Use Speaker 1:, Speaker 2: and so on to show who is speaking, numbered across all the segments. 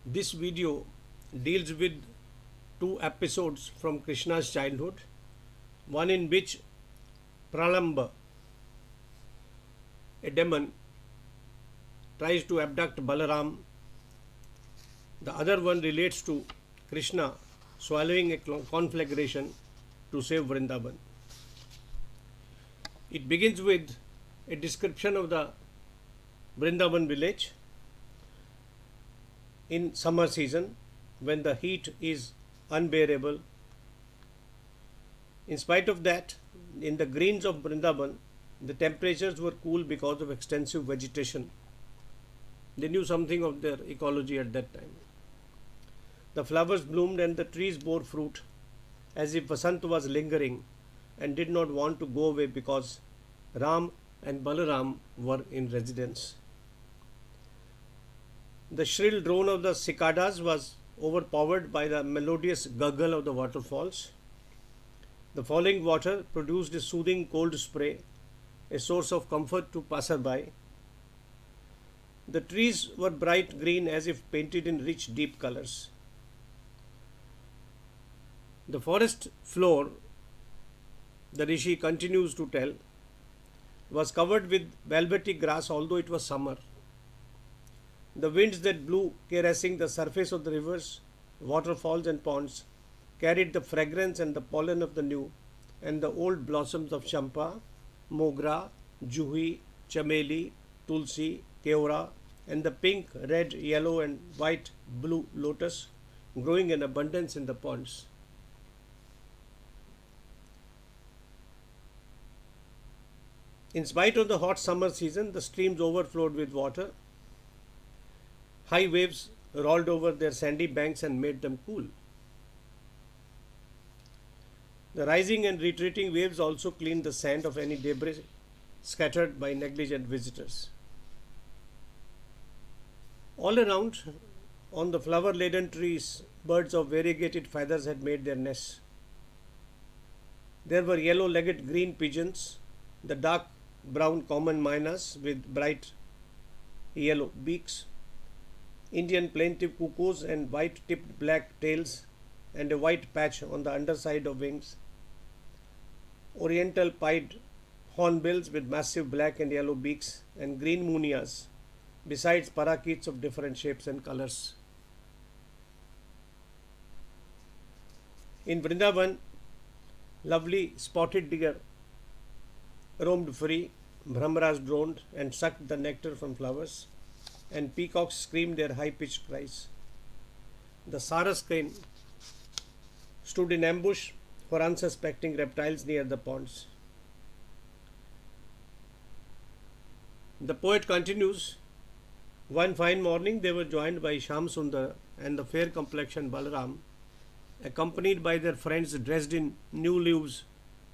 Speaker 1: This video deals with two episodes from Krishna's childhood, one in which Pralamba, a demon, tries to abduct Balaram. The other one relates to Krishna swallowing a conflagration to save Vrindavan. It begins with a description of the Vrindavan village in summer season when the heat is unbearable. In spite of that, in the greens of Vrindavan, the temperatures were cool because of extensive vegetation. They knew something of their ecology at that time. The flowers bloomed and the trees bore fruit, as if Vasant was lingering and did not want to go away because Ram and Balaram were in residence. The shrill drone of the cicadas was overpowered by the melodious gurgle of the waterfalls. The falling water produced a soothing cold spray, a source of comfort to passerby. The trees were bright green as if painted in rich deep colors. The forest floor, the Rishi continues to tell, was covered with velvety grass although it was summer. The winds that blew caressing the surface of the rivers, waterfalls and ponds carried the fragrance and the pollen of the new and the old blossoms of champa, mogra, juhi, chameli, tulsi, keora and the pink, red, yellow and white blue lotus growing in abundance in the ponds. In spite of the hot summer season, the streams overflowed with water. High waves rolled over their sandy banks and made them cool. The rising and retreating waves also cleaned the sand of any debris scattered by negligent visitors. All around, on the flower-laden trees, birds of variegated feathers had made their nests. There were yellow-legged green pigeons, the dark brown common mynas with bright yellow beaks, Indian plaintive cuckoos and white-tipped black tails and a white patch on the underside of wings, oriental pied hornbills with massive black and yellow beaks and green munias, besides parakeets of different shapes and colors. In Vrindavan, lovely spotted deer roamed free, bhramras droned and sucked the nectar from flowers, and peacocks screamed their high-pitched cries. The saras crane stood in ambush for unsuspecting reptiles near the ponds. The poet continues, one fine morning they were joined by Sham Sundar and the fair-complexioned Balaram, accompanied by their friends dressed in new leaves,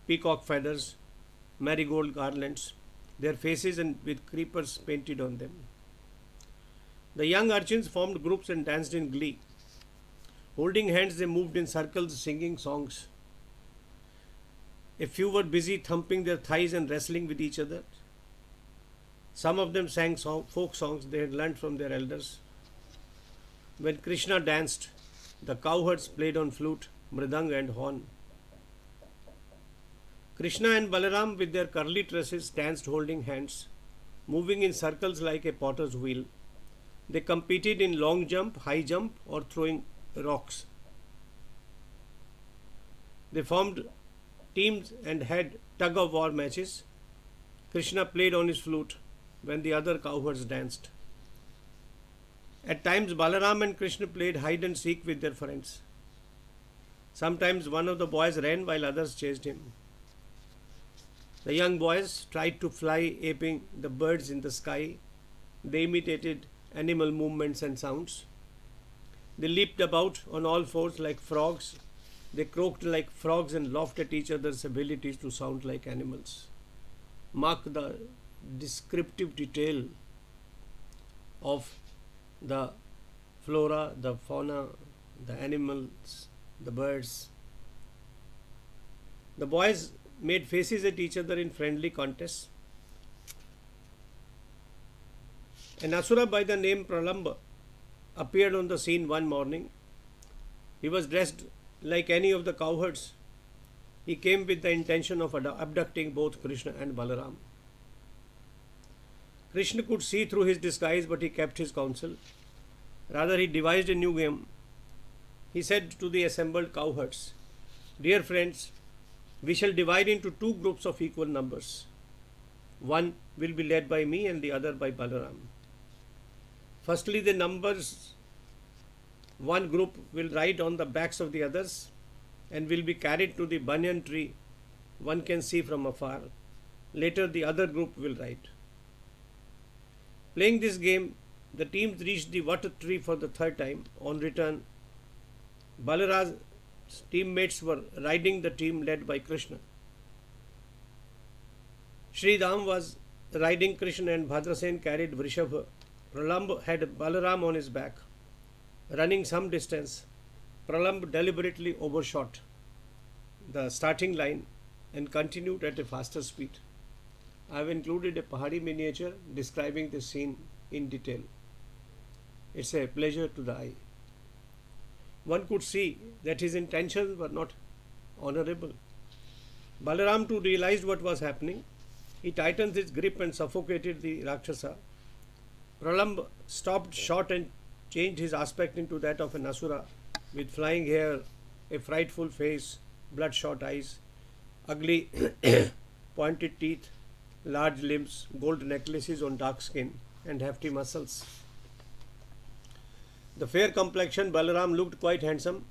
Speaker 1: peacock feathers, marigold garlands, their faces and with creepers painted on them. The young urchins formed groups and danced in glee. Holding hands, they moved in circles, singing songs. A few were busy thumping their thighs and wrestling with each other. Some of them sang folk songs they had learnt from their elders. When Krishna danced, the cowherds played on flute, mridang and horn. Krishna and Balaram with their curly tresses danced holding hands, moving in circles like a potter's wheel. They competed in long jump, high jump or throwing rocks. They formed teams and had tug of war matches. Krishna played on his flute when the other cowherds danced. At times Balaram and Krishna played hide and seek with their friends. Sometimes one of the boys ran while others chased him. The young boys tried to fly, aping the birds in the sky. They imitated animal movements and sounds. They leaped about on all fours like frogs. They croaked like frogs and laughed at each other's abilities to sound like animals. Mark the descriptive detail of the flora, the fauna, the animals, the birds. The boys made faces at each other in friendly contests. An asura by the name Pralamba appeared on the scene one morning. He was dressed like any of the cowherds. He came with the intention of abducting both Krishna and Balaram. Krishna could see through his disguise, but he kept his counsel. Rather, he devised a new game. He said to the assembled cowherds, "Dear friends, we shall divide into two groups of equal numbers. One will be led by me and the other by Balaram. Firstly, the numbers, one group will ride on the backs of the others and will be carried to the banyan tree one can see from afar. Later, the other group will ride." Playing this game, the teams reached the water tree for the third time. On return, Balara's teammates were riding the team led by Krishna. Sri Ram was riding Krishna and Bhadrasen carried Vrishabha. Pralamba had Balaram on his back. Running some distance, Pralamba deliberately overshot the starting line and continued at a faster speed. I have included a Pahari miniature describing the scene in detail. It's a pleasure to the eye. One could see that his intentions were not honorable. Balaram too realized what was happening. He tightened his grip and suffocated the Rakshasa. Pralamba stopped short and changed his aspect into that of an asura, with flying hair, a frightful face, bloodshot eyes, ugly pointed teeth, large limbs, gold necklaces on dark skin, and hefty muscles. The fair complexioned Balaram looked quite handsome,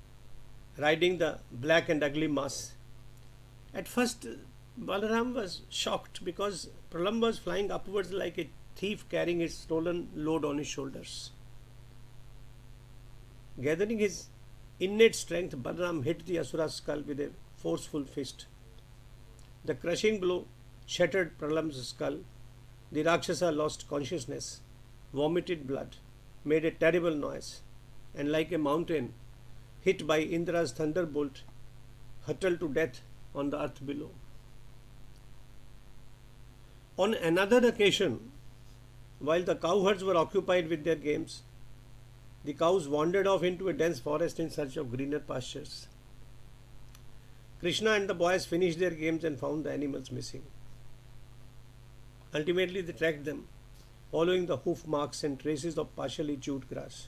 Speaker 1: riding the black and ugly mass. At first, Balaram was shocked because Pralamba was flying upwards like a thief carrying his stolen load on his shoulders. Gathering his innate strength, Balaram hit the asura's skull with a forceful fist. The crushing blow shattered Pralamba's skull. The Rakshasa lost consciousness, vomited blood, made a terrible noise, and like a mountain hit by Indra's thunderbolt, hurtled to death on the earth below. On another occasion, while the cowherds were occupied with their games, the cows wandered off into a dense forest in search of greener pastures. Krishna and the boys finished their games and found the animals missing. Ultimately, they tracked them, following the hoof marks and traces of partially chewed grass.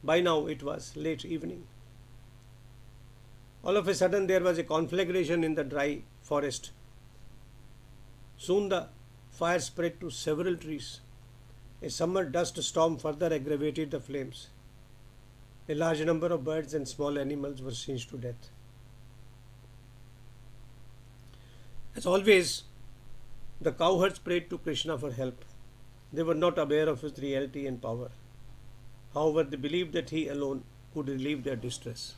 Speaker 1: By now, it was late evening. All of a sudden, there was a conflagration in the dry forest. Soon the fire spread to several trees. A summer dust storm further aggravated the flames. A large number of birds and small animals were singed to death. As always, the cowherds prayed to Krishna for help. They were not aware of his reality and power. However, they believed that he alone could relieve their distress.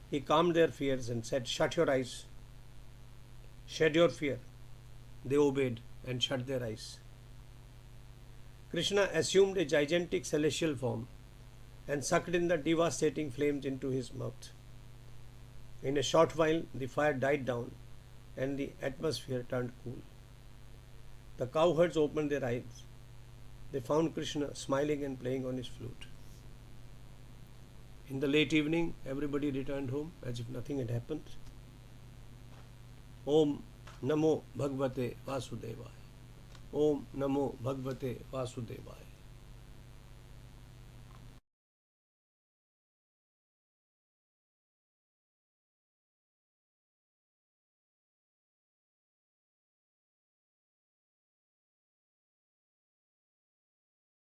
Speaker 1: He calmed their fears and said, "Shut your eyes. Shed your fear." They obeyed and shut their eyes. Krishna assumed a gigantic celestial form and sucked in the devastating flames into his mouth. In a short while, the fire died down and the atmosphere turned cool. The cowherds opened their eyes. They found Krishna smiling and playing on his flute. In the late evening, everybody returned home as if nothing had happened. Om Namo Bhagavate Vasudevaya. Om Namo Bhagavate Vasudevaya.